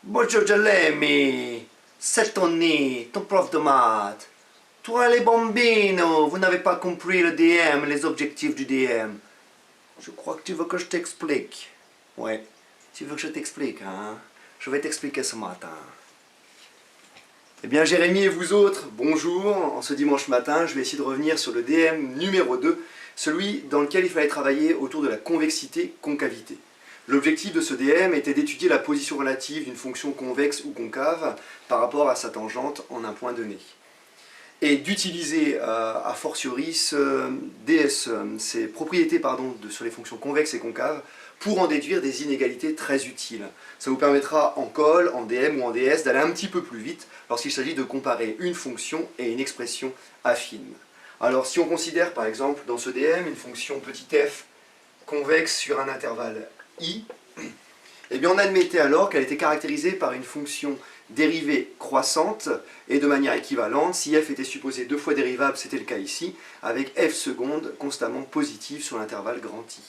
Bonjour Jalemi, c'est Tony, ton prof de maths. Toi les bambino, vous n'avez pas compris le DM, les objectifs du DM. Je crois que tu veux que je t'explique. Ouais, tu veux que je t'explique, hein? Je vais t'expliquer ce matin. Eh bien Jérémy et vous autres, bonjour. En ce dimanche matin, je vais essayer de revenir sur le DM numéro 2, celui dans lequel il fallait travailler autour de la convexité-concavité. L'objectif de ce DM était d'étudier la position relative d'une fonction convexe ou concave par rapport à sa tangente en un point donné. Et d'utiliser a fortiori ces propriétés sur les fonctions convexes et concaves pour en déduire des inégalités très utiles. Ça vous permettra en col, en DM ou en DS d'aller un petit peu plus vite lorsqu'il s'agit de comparer une fonction et une expression affine. Alors si on considère par exemple dans ce DM une fonction petit f convexe sur un intervalle i, eh bien on admettait alors qu'elle était caractérisée par une fonction dérivée croissante et de manière équivalente. Si f était supposé deux fois dérivable, c'était le cas ici, avec f seconde constamment positive sur l'intervalle grand i.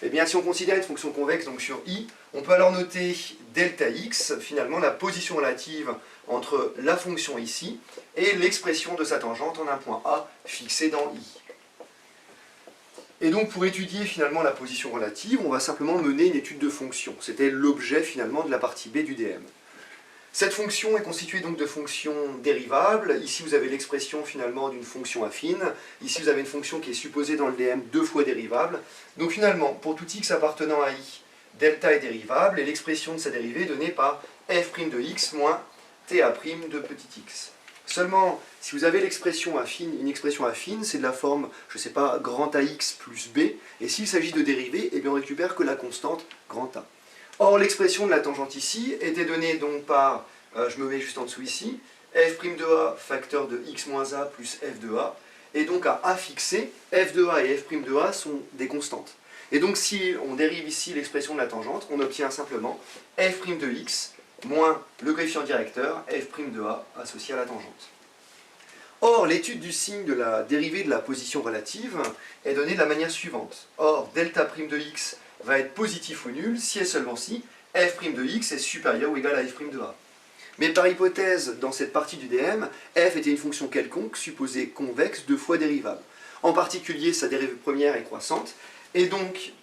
Eh bien si on considère une fonction convexe donc sur i, on peut alors noter delta x, finalement la position relative entre la fonction ici et l'expression de sa tangente en un point A fixé dans i. Et donc pour étudier finalement la position relative, on va simplement mener une étude de fonction. C'était l'objet finalement de la partie B du DM. Cette fonction est constituée donc de fonctions dérivables. Ici vous avez l'expression finalement d'une fonction affine. Ici vous avez une fonction qui est supposée dans le DM deux fois dérivable. Donc finalement, pour tout x appartenant à i, delta est dérivable et l'expression de sa dérivée est donnée par f' de x moins ta' de petit x. Seulement, si vous avez l'expression affine, une expression affine, c'est de la forme, je ne sais pas, grand AX plus B, et s'il s'agit de dériver, eh bien on récupère que la constante grand A. Or, l'expression de la tangente ici était donnée donc par, je me mets juste en dessous ici, f' de A facteur de x moins A plus f de A, et donc à A fixé, f de A et f' de A sont des constantes. Et donc si on dérive ici l'expression de la tangente, on obtient simplement f' de x moins le coefficient directeur, f' de A, associé à la tangente. Or, l'étude du signe de la dérivée de la position relative est donnée de la manière suivante. Or, delta' de x va être positif ou nul si et seulement si f' de x est supérieur ou égal à f' de A. Mais par hypothèse, dans cette partie du DM, f était une fonction quelconque supposée convexe deux fois dérivable. En particulier, sa dérivée première est croissante, et donc,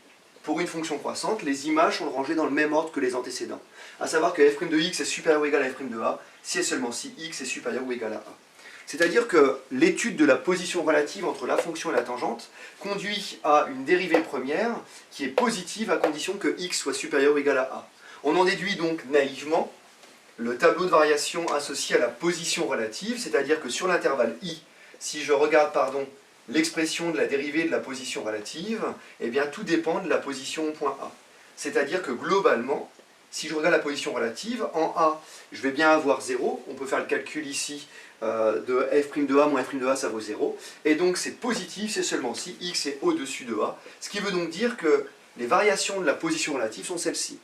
pour une fonction croissante, les images sont rangées dans le même ordre que les antécédents. À savoir que f' de x est supérieur ou égal à f' de A, si et seulement si x est supérieur ou égal à A. C'est-à-dire que l'étude de la position relative entre la fonction et la tangente conduit à une dérivée première qui est positive à condition que x soit supérieur ou égal à A. On en déduit donc naïvement le tableau de variation associé à la position relative, c'est-à-dire que sur l'intervalle i, si je regarde l'expression de la dérivée de la position relative, eh bien tout dépend de la position au point A. C'est-à-dire que globalement, si je regarde la position relative, en A, je vais bien avoir 0, on peut faire le calcul ici de f' de A moins f' de A, ça vaut 0, et donc c'est positif, c'est seulement si x est au-dessus de A, ce qui veut donc dire que les variations de la position relative sont celles-ci.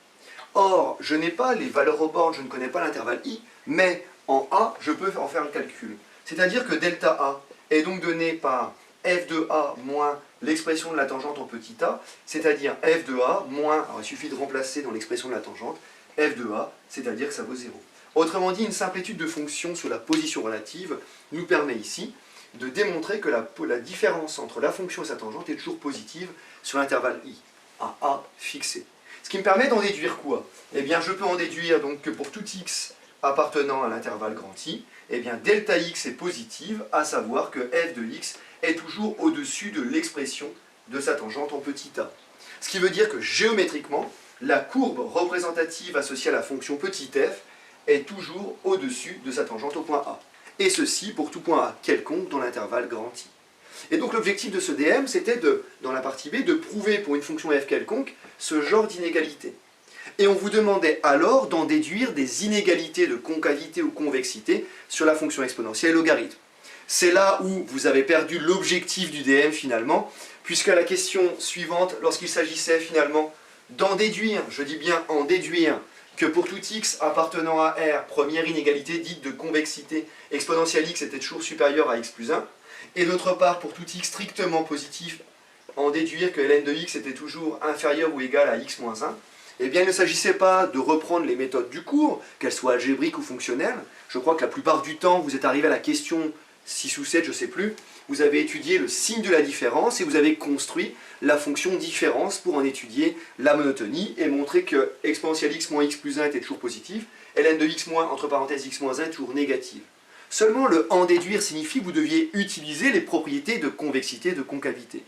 Or, je n'ai pas les valeurs aux bornes, je ne connais pas l'intervalle i, mais en A, je peux en faire le calcul. C'est-à-dire que delta A est donc donné par f de A moins l'expression de la tangente en petit a, c'est-à-dire f de A moins, alors il suffit de remplacer dans l'expression de la tangente, f de A, c'est-à-dire que ça vaut 0. Autrement dit, une simple étude de fonction sur la position relative nous permet ici de démontrer que la différence entre la fonction et sa tangente est toujours positive sur l'intervalle i, à A fixé. Ce qui me permet d'en déduire quoi? Eh bien, je peux en déduire donc que pour tout x appartenant à l'intervalle grand I, eh bien, delta x est positive, à savoir que f de x est toujours au-dessus de l'expression de sa tangente en petit a. Ce qui veut dire que géométriquement, la courbe représentative associée à la fonction petit f est toujours au-dessus de sa tangente au point A. Et ceci pour tout point A quelconque dans l'intervalle grand I. Et donc l'objectif de ce DM, c'était dans la partie B, de prouver pour une fonction f quelconque ce genre d'inégalité. Et on vous demandait alors d'en déduire des inégalités de concavité ou convexité sur la fonction exponentielle logarithme. C'est là où vous avez perdu l'objectif du DM finalement, puisque la question suivante, lorsqu'il s'agissait finalement d'en déduire, je dis bien en déduire, que pour tout x appartenant à R, première inégalité dite de convexité exponentielle x était toujours supérieure à x plus 1, et d'autre part pour tout x strictement positif, en déduire que ln de x était toujours inférieur ou égal à x moins 1, Eh bien, il ne s'agissait pas de reprendre les méthodes du cours, qu'elles soient algébriques ou fonctionnelles. Je crois que la plupart du temps, vous êtes arrivé à la question 6 ou 7, je ne sais plus. Vous avez étudié le signe de la différence et vous avez construit la fonction différence pour en étudier la monotonie et montrer que exponentielle x moins x plus 1 était toujours positif et ln de x moins, entre parenthèses, x moins 1 est toujours négative. Seulement, le en déduire signifie que vous deviez utiliser les propriétés de convexité et de concavité.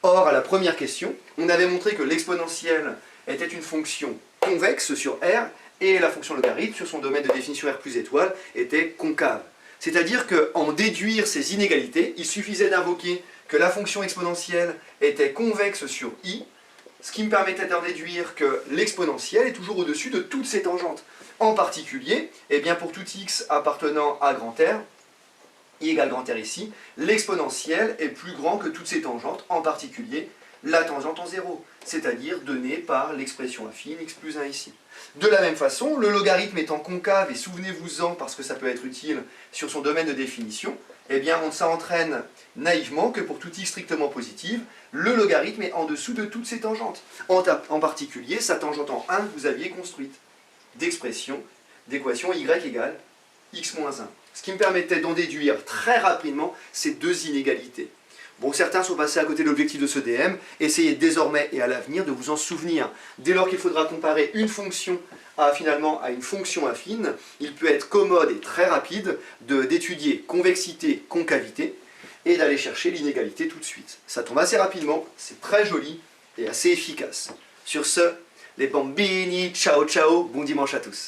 Or, à la première question, on avait montré que l'exponentielle était une fonction convexe sur R et la fonction logarithme sur son domaine de définition R plus étoile était concave. C'est-à-dire qu'en déduire ces inégalités, il suffisait d'invoquer que la fonction exponentielle était convexe sur I, ce qui me permettait d'en déduire que l'exponentielle est toujours au-dessus de toutes ses tangentes. En particulier, eh bien pour tout x appartenant à grand R, I égale grand R ici, l'exponentielle est plus grand que toutes ses tangentes, en particulier la tangente en 0, c'est-à-dire donnée par l'expression affine x plus 1 ici. De la même façon, le logarithme étant concave, et souvenez-vous-en parce que ça peut être utile sur son domaine de définition, eh bien ça entraîne naïvement que pour tout x strictement positive, le logarithme est en dessous de toutes ses tangentes, en particulier sa tangente en 1 que vous aviez construite, d'équation y égale x moins 1. Ce qui me permettait d'en déduire très rapidement ces deux inégalités. Bon, certains sont passés à côté de l'objectif de ce DM, essayez désormais et à l'avenir de vous en souvenir. Dès lors qu'il faudra comparer une fonction finalement à une fonction affine, il peut être commode et très rapide d'étudier convexité, concavité, et d'aller chercher l'inégalité tout de suite. Ça tombe assez rapidement, c'est très joli et assez efficace. Sur ce, les bambini, ciao ciao, bon dimanche à tous.